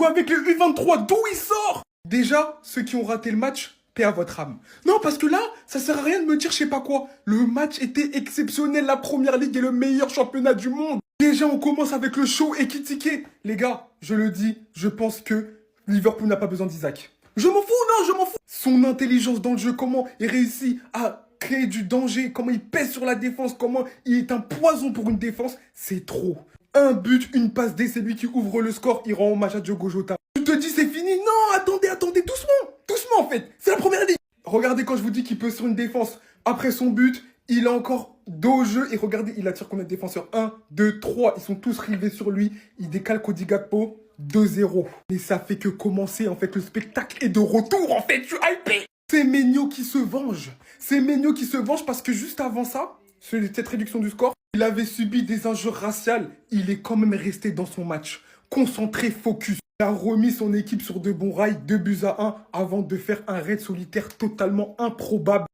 joue avec le U23, d'où il sort? Déjà, ceux qui ont raté le match, paix à votre âme. Non, parce que là, ça sert à rien de me dire je sais pas quoi. Le match était exceptionnel, la première ligue est le meilleur championnat du monde. Déjà, on commence avec le show Ekitike. Les gars, je le dis, je pense que Liverpool n'a pas besoin d'Isaac. Je m'en fous, non, je m'en fous. Son intelligence dans le jeu, comment il réussit à créer du danger, comment il pèse sur la défense, comment il est un poison pour une défense, c'est trop. Un but, une passe D, c'est lui qui ouvre le score, il rend hommage à Diogo Jota. Tu te dis c'est fini? Non, attendez, doucement en fait, c'est la première ligue. Regardez quand je vous dis qu'il peut sur une défense, après son but, il a encore dos au jeu, et regardez, il attire combien de défenseurs? 1, 2, 3, ils sont tous rivés sur lui, il décale Cody Gakpo, 2-0. Mais ça fait que commencer, en fait, le spectacle est de retour, en fait, je suis hypé. C'est Maignan qui se venge. C'est Maignan qui se venge parce que juste avant ça, cette réduction du score, il avait subi des injures raciales. Il est quand même resté dans son match. Concentré, focus. Il a remis son équipe sur de bons rails, 2-1, avant de faire un raid solitaire totalement improbable.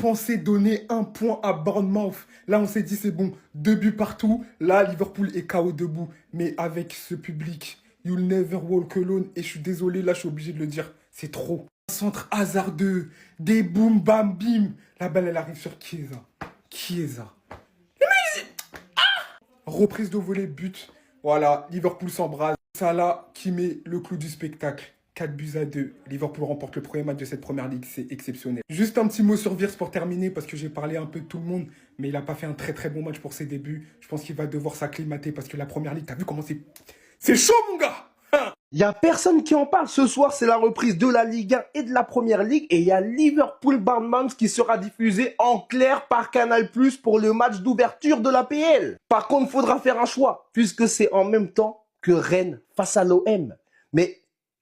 Pensez donner un point à Bournemouth. Là, on s'est dit, c'est bon, 2 buts partout. Là, Liverpool est KO debout. Mais avec ce public, you'll never walk alone. Et je suis désolé, là, je suis obligé de le dire. C'est trop. Un centre hasardeux, des boum bam bim. La balle, elle arrive sur Chiesa. Reprise de volée, but. Voilà, Liverpool s'embrase. Salah qui met le clou du spectacle. 4-2. Liverpool remporte le premier match de cette première ligue, c'est exceptionnel. Juste un petit mot sur Wirtz pour terminer, parce que j'ai parlé un peu de tout le monde, mais il n'a pas fait un très bon match pour ses débuts. Je pense qu'il va devoir s'acclimater, parce que la première ligue, t'as vu comment c'est... C'est chaud, mon gars! Il n'y a personne qui en parle. Ce soir, c'est la reprise de la Ligue 1 et de la Première Ligue. Et il y a Liverpool-Bournemouth qui sera diffusé en clair par Canal+ pour le match d'ouverture de l'APL. Par contre, il faudra faire un choix, puisque c'est en même temps que Rennes face à l'OM. Mais,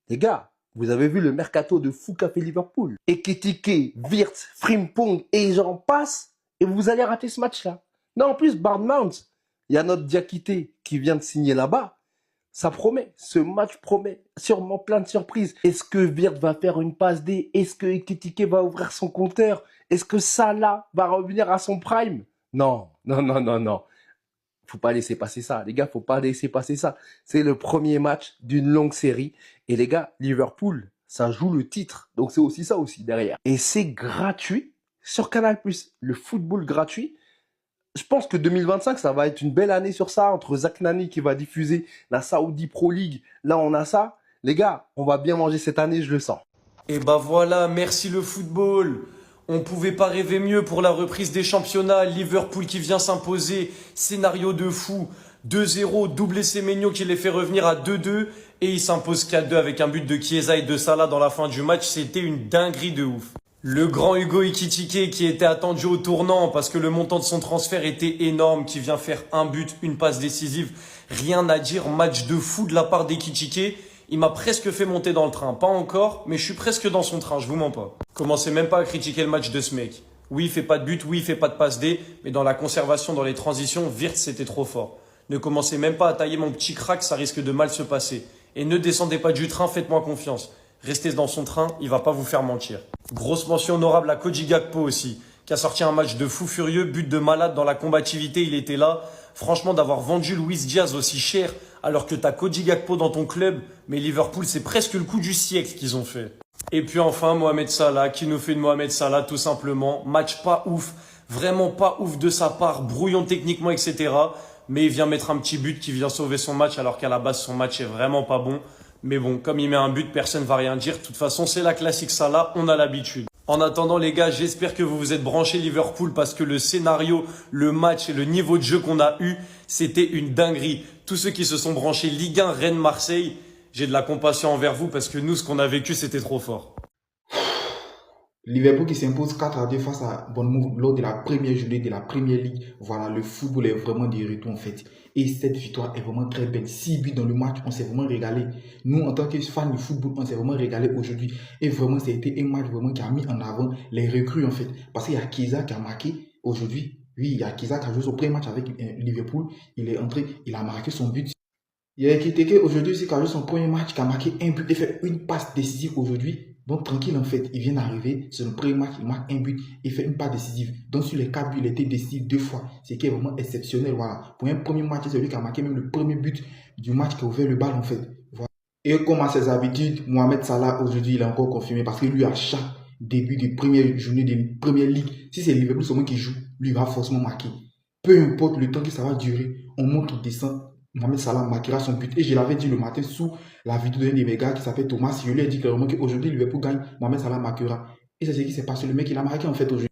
les gars, vous avez vu le mercato de fou qu'a fait Liverpool. Ekitike, Wirtz, Frimpong et j'en passe. Et vous allez rater ce match-là. Non, en plus, Bournemouth, il y a notre Diakité qui vient de signer là-bas. Ça promet, ce match promet sûrement plein de surprises. Est-ce que Wirtz va faire une passe D? Est-ce que Ekitike va ouvrir son compteur? Est-ce que Salah va revenir à son prime? Non. Faut pas laisser passer ça, les gars, faut pas laisser passer ça. C'est le premier match d'une longue série. Et les gars, Liverpool, ça joue le titre. Donc c'est aussi ça aussi derrière. Et c'est gratuit sur Canal+. Le football gratuit. Je pense que 2025, ça va être une belle année sur ça, entre Zak Nani qui va diffuser la Saudi Pro League. Là, on a ça. Les gars, on va bien manger cette année, je le sens. Et bah voilà, merci le football. On pouvait pas rêver mieux pour la reprise des championnats. Liverpool qui vient s'imposer, scénario de fou. 2-0, doublé Semenyo qui les fait revenir à 2-2. Et il s'impose 4-2 avec un but de Chiesa et de Salah dans la fin du match. C'était une dinguerie de ouf. Le grand Hugo Ekitike qui était attendu au tournant parce que le montant de son transfert était énorme, qui vient faire un but, une passe décisive. Rien à dire, match de fou de la part d'Ekitike. Il m'a presque fait monter dans le train. Pas encore, mais je suis presque dans son train, je vous mens pas. Commencez même pas à critiquer le match de ce mec. Oui, il fait pas de but, oui, il fait pas de passe D, mais dans la conservation, dans les transitions, Wirtz c'était trop fort. Ne commencez même pas à tailler mon petit crack, ça risque de mal se passer. Et ne descendez pas du train, faites-moi confiance. Restez dans son train, il va pas vous faire mentir. Grosse mention honorable à Cody Gakpo aussi, qui a sorti un match de fou furieux, but de malade dans la combativité, il était là. Franchement, d'avoir vendu Luis Diaz aussi cher, alors que t'as Cody Gakpo dans ton club, mais Liverpool, c'est presque le coup du siècle qu'ils ont fait. Et puis enfin, Mohamed Salah, qui nous fait de Mohamed Salah tout simplement. Match pas ouf, vraiment pas ouf de sa part, brouillon techniquement, etc. Mais il vient mettre un petit but qui vient sauver son match, alors qu'à la base, son match est vraiment pas bon. Mais bon, comme il met un but, personne ne va rien dire. De toute façon, c'est la classique Salah, on a l'habitude. En attendant, les gars, j'espère que vous vous êtes branchés Liverpool parce que le scénario, le match et le niveau de jeu qu'on a eu, c'était une dinguerie. Tous ceux qui se sont branchés Ligue 1, Rennes, Marseille, j'ai de la compassion envers vous parce que nous, ce qu'on a vécu, c'était trop fort. Liverpool qui s'impose 4-2 face à Bournemouth lors de la première journée de la Première Ligue. Voilà, le football est vraiment de retour en fait. Et cette victoire est vraiment très belle. 6 buts dans le match, on s'est vraiment régalé. Nous, en tant que fans du football, on s'est vraiment régalé aujourd'hui. Et vraiment, ça a été un match vraiment qui a mis en avant les recrues en fait. Parce qu'il y a Chiesa qui a marqué aujourd'hui. Oui, il y a Chiesa qui a joué son premier match avec Liverpool. Il est entré, il a marqué son but. Il y a Ekitike aujourd'hui aussi qui a joué son premier match, qui a marqué un but et fait une passe décisive aujourd'hui. Donc tranquille en fait, il vient d'arriver, c'est le premier match, il marque un but, il fait une passe décisive. Donc sur les 4 buts, il a été décisif 2 fois, ce qui est vraiment exceptionnel. Voilà. Pour un premier match, c'est lui qui a marqué même le premier but du match qui a ouvert le bal en fait. Voilà. Et comme à ses habitudes, Mohamed Salah, aujourd'hui, il a encore confirmé parce que lui, à chaque début de première journée de première ligue, si c'est Liverpool seulement qui joue, lui, il va forcément marquer. Peu importe le temps que ça va durer, on monte, on descend, Mohamed Salah marquera son but. Et je l'avais dit le matin sous la vidéo d'un de mes gars qui s'appelle Thomas. Je lui ai dit clairement qu'aujourd'hui, Liverpool gagne, Mohamed Salah marquera. Et c'est ce qui s'est passé. Le mec, il a marqué en fait aujourd'hui.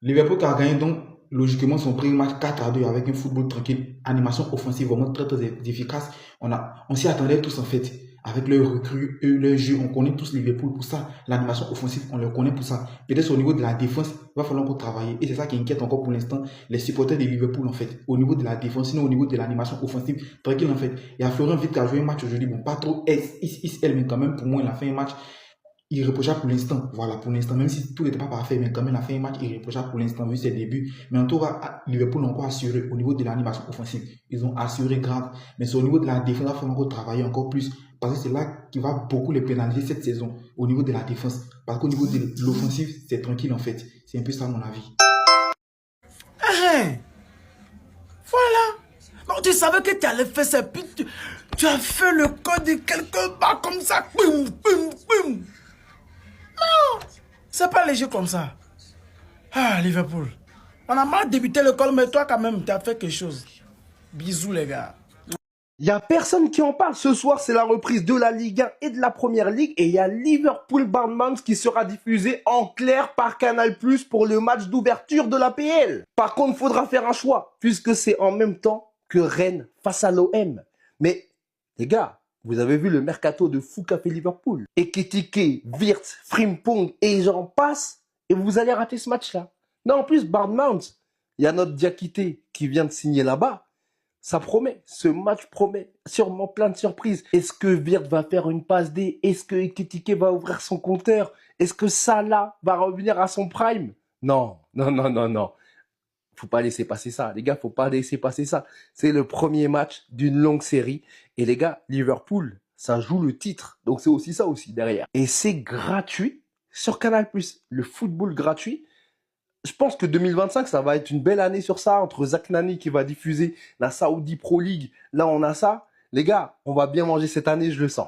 Liverpool qui a gagné donc logiquement son premier match 4-2 avec un football tranquille, animation offensive vraiment très très efficace. On s'y attendait tous en fait. Avec leurs recrues, leur jeu, on connaît tous Liverpool pour ça. L'animation offensive, on le connaît pour ça. Peut-être au niveau de la défense, il va falloir encore travailler. Et c'est ça qui inquiète encore pour l'instant les supporters de Liverpool en fait. Au niveau de la défense, sinon au niveau de l'animation offensive, tranquille en fait. Il y a Florian Wirtz qui a joué un match aujourd'hui. Bon, pas trop SL, mais quand même pour moi, il a fait un match irréprochable pour l'instant. Voilà, pour l'instant, même si tout n'était pas parfait, mais quand même, il a fait un match irréprochable pour l'instant, vu ses débuts. Mais en tout cas, Liverpool ont encore assuré au niveau de l'animation offensive. Ils ont assuré grave. Mais c'est au niveau de la défense, il va falloir encore travailler encore plus. Parce que c'est là qui va beaucoup les pénaliser cette saison, au niveau de la défense. Parce qu'au niveau de l'offensive, c'est tranquille en fait. C'est un peu ça mon avis. Voilà. Donc tu savais que tu allais faire ça, puis tu as fait le code de quelque part comme ça. Boum, boum, boum. Non, c'est pas léger comme ça. Ah, Liverpool. On a mal débuté l'école, mais toi quand même, tu as fait quelque chose. Bisous les gars. Il n'y a personne qui en parle. Ce soir, c'est la reprise de la Ligue 1 et de la Première Ligue. Et il y a Liverpool-Bournemouth qui sera diffusé en clair par Canal+ pour le match d'ouverture de l'APL. Par contre, il faudra faire un choix, puisque c'est en même temps que Rennes face à l'OM. Mais, les gars, vous avez vu le mercato de fou qu'a fait Liverpool. Ekitike, Wirtz, Frimpong et j'en passe. Et vous allez rater ce match-là. Non, en plus, Bournemouth, il y a notre Diakité qui vient de signer là-bas. Ça promet, ce match promet sûrement plein de surprises. Est-ce que Wirtz va faire une passe D? Est-ce que Ekitike va ouvrir son compteur? Est-ce que Salah va revenir à son prime? Non, non, non, non, non. Faut pas laisser passer ça, les gars, faut pas laisser passer ça. C'est le premier match d'une longue série. Et les gars, Liverpool, ça joue le titre. Donc c'est aussi ça aussi derrière. Et c'est gratuit sur Canal+. Le football gratuit. Je pense que 2025, ça va être une belle année sur ça, entre Zak Nani qui va diffuser la Saudi Pro League. Là, on a ça. Les gars, on va bien manger cette année, je le sens.